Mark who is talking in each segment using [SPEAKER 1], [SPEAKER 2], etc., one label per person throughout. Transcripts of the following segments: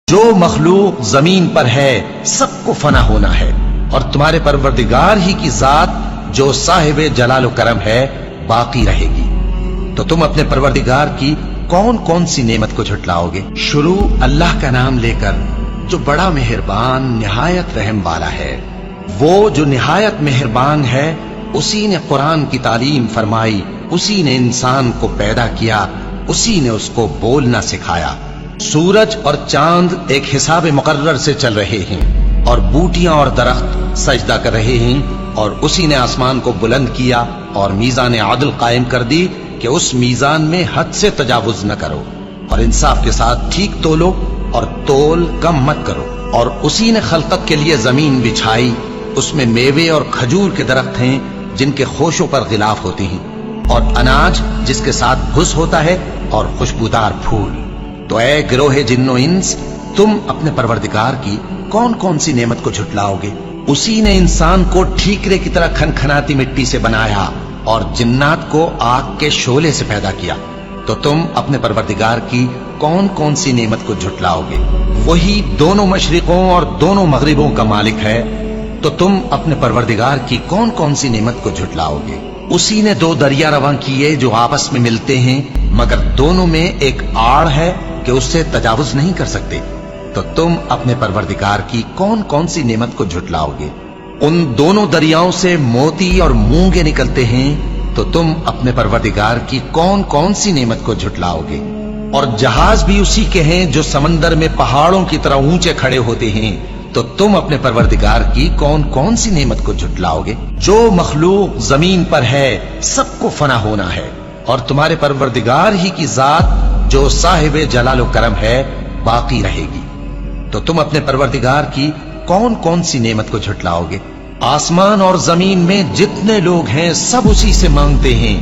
[SPEAKER 1] جو مخلوق زمین پر ہے سب کو فنا ہونا ہے، اور تمہارے پروردگار ہی کی ذات جو صاحب جلال و کرم ہے باقی رہے گی۔ تو تم اپنے پروردگار کی کون کون سی نعمت کو جھٹلاؤ گے؟ شروع اللہ کا نام لے کر جو بڑا مہربان نہایت رحم والا ہے۔ وہ جو نہایت مہربان ہے، اسی نے قرآن کی تعلیم فرمائی، اسی نے انسان کو پیدا کیا، اسی نے اس کو بولنا سکھایا۔ سورج اور چاند ایک حساب مقرر سے چل رہے ہیں، اور بوٹیاں اور درخت سجدہ کر رہے ہیں، اور اسی نے آسمان کو بلند کیا اور میزان عدل قائم کر دی کہ اس میزان میں حد سے تجاوز نہ کرو، اور انصاف کے ساتھ ٹھیک تولو اور تول کم مت کرو۔ اور اسی نے خلقت کے لیے زمین بچھائی، اس میں میوے اور کھجور کے درخت ہیں جن کے خوشوں پر غلاف ہوتے ہیں، اور اناج جس کے ساتھ بھس ہوتا ہے، اور خوشبودار پھول۔ تو اے گروہ جن و انس، تم اپنے پروردگار کی کون کون سی نعمت کو جھٹلاؤ گے؟ اسی نے انسان کو ٹھیکرے کی طرح کھنکھناتی مٹی سے بنایا اور جنات کو آگ کے شعلے سے پیدا کیا۔ تو تم اپنے پروردگار کی کون کون سی نعمت کو جھٹلاؤ گے؟ وہی دونوں مشرقوں اور دونوں مغربوں کا مالک ہے، تو تم اپنے پروردگار کی کون کون سی نعمت کو جھٹلاؤ گے؟ اسی نے دو دریا رواں کیے جو آپس میں ملتے ہیں، مگر دونوں میں ایک آڑ ہے کہ اس سے تجاوز نہیں کر سکتے۔ تو تم اپنے پروردگار کی کون کون سی نعمت کو جھٹلاؤ گے؟ ان دونوں دریاؤں سے موتی اور مونگے نکلتے ہیں، تو تم اپنے پروردگار کی کون کون سی نعمت کو جھٹلاؤ گے؟ اور جہاز بھی اسی کے ہیں جو سمندر میں پہاڑوں کی طرح اونچے کھڑے ہوتے ہیں، تو تم اپنے پروردگار کی کون کون سی نعمت کو جھٹلاؤ گے؟ جو مخلوق زمین پر ہے سب کو فنا ہونا ہے، اور تمہارے پروردگار ہی کی ذات جو صاحب جلال و کرم ہے باقی رہے گی۔ تو تم اپنے پروردگار کی کون کون سی نعمت کو جھٹلاؤ گے؟ آسمان اور زمین میں جتنے لوگ ہیں سب اسی سے مانگتے ہیں،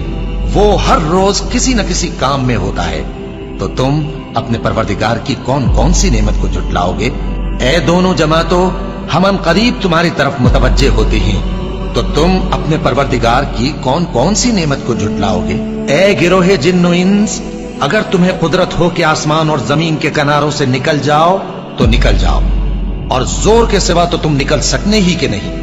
[SPEAKER 1] وہ ہر روز کسی نہ کسی کام میں ہوتا ہے۔ تو تم اپنے پروردگار کی کون کون سی نعمت کو جھٹلاؤ گے؟ اے دونوں جماعتوں، ہم ان قریب تمہاری طرف متوجہ ہوتے ہیں، تو تم اپنے پروردگار کی کون کون سی نعمت کو جھٹلاؤ گے؟ اے گروہ جن و انس، اگر تمہیں قدرت ہو کہ آسمان اور زمین کے کناروں سے نکل جاؤ تو نکل جاؤ، اور زور کے سوا تو تم نکل سکنے ہی کہ نہیں،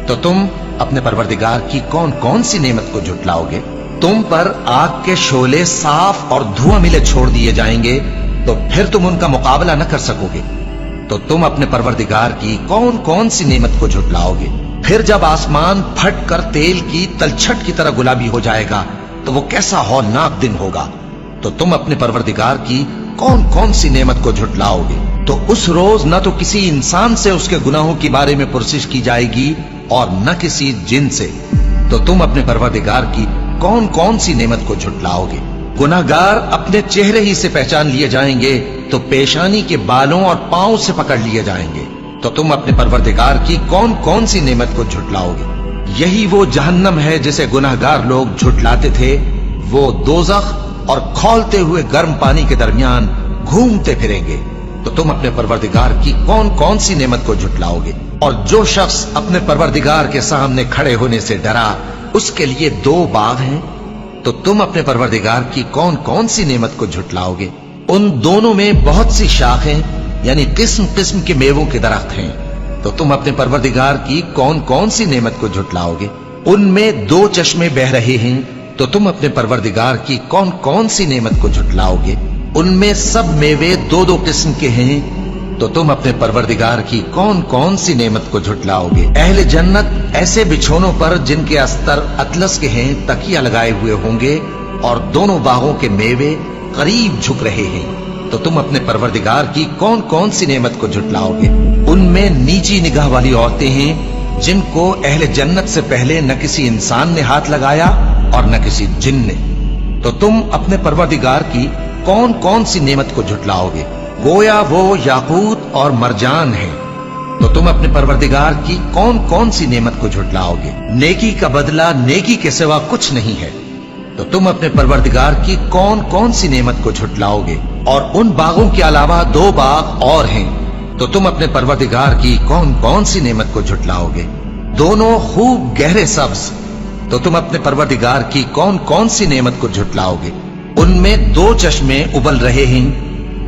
[SPEAKER 1] تو تم اپنے پروردگار کی کون کون سی نعمت کو جھٹلاؤ گے؟ تم پر آگ کے شعلے صاف اور دھواں ملے چھوڑ دیے جائیں گے، تو پھر تم ان کا مقابلہ نہ کر سکو گے۔ تو تم اپنے پروردگار کی کون کون سی نعمت کو جھٹلاؤ گے؟ پھر جب آسمان پھٹ کر تیل کی تلچھٹ کی طرح گلابی ہو جائے گا تو وہ کیسا ہولناک دن ہوگا۔ تو تم اپنے پروردگار کی کون کون سی نعمت کو جھٹلاؤ گے؟ تو اس روز نہ تو کسی انسان سے اس کے گناہوں کے بارے میں پرسش کی جائے گی اور نہ کسی جن سے۔ تو تم اپنے پروردگار کی کون کون سی نعمت کو جھٹلاؤ گے؟ گناہگار اپنے چہرے ہی سے پہچان لیے جائیں گے، تو پیشانی کے بالوں اور پاؤں سے پکڑ لیے جائیں گے۔ تو تم اپنے پروردگار کی کون کون سی نعمت کو جھٹلاؤ گے؟ یہی وہ جہنم ہے جسے گناہگار لوگ جھٹلاتے تھے، وہ دوزخ اور کھولتے ہوئے گرم پانی کے درمیان گھومتے پھریں گے۔ تو تم اپنے پروردگار کی کون کون سی نعمت کو جھٹلاؤ گے؟ اور جو شخص اپنے پروردگار کے سامنے کھڑے ہونے سے ڈرا، اس کے لیے دو باغ ہیں، تو تم اپنے پروردگار کی کون کون سی نعمت کو جھٹلاؤ گے؟ ان دونوں میں بہت سی شاخیں یعنی قسم قسم کے میووں کے درخت ہیں، تو تم اپنے پروردگار کی کون کون سی نعمت کو جھٹلاؤ گے؟ ان میں دو چشمے بہ رہے ہیں، تو تم اپنے پروردگار کی کون کون سی نعمت کو جھٹلاؤ گے؟ ان میں سب میوے دو دو قسم کے ہیں، تو تم اپنے پروردگار کی کون کون سی نعمت کو جھٹلاؤ گے؟ اہل جنت ایسے بچھونوں پر جن کے استر اطلس کے ہیں تکیہ لگائے ہوئے ہوں گے، اور دونوں باغوں کے میوے قریب جھک رہے ہیں، تو تم اپنے پروردگار کی کون کون سی نعمت کو جھٹلاؤ گے؟ ان میں نیچی نگاہ والی عورتیں ہیں جن کو اہل جنت سے پہلے نہ کسی انسان نے ہاتھ لگایا اور نہ کسی جن نے۔ تو تم اپنے پروردگار کی کون کون سی نعمت کو جھٹلاؤ گے؟ گویا وہ یاقوت اور مرجان ہیں، تو تم اپنے پروردگار کی کون کون سی نعمت کو جھٹلاؤ گے؟ نیکی کا بدلہ نیکی کے سوا کچھ نہیں ہے، تو تم اپنے پروردگار کی کون کون سی نعمت کو جھٹلاؤ گے؟ اور ان باغوں کے علاوہ دو باغ اور ہیں، تو تم اپنے پروردگار کی کون کون سی نعمت کو جھٹلاؤ گے؟ دونوں خوب گہرے سبز، تو تم اپنے پروردگار کی کون کون سی نعمت کو جھٹلاؤ گے؟ ان میں دو چشمے ابل رہے ہیں،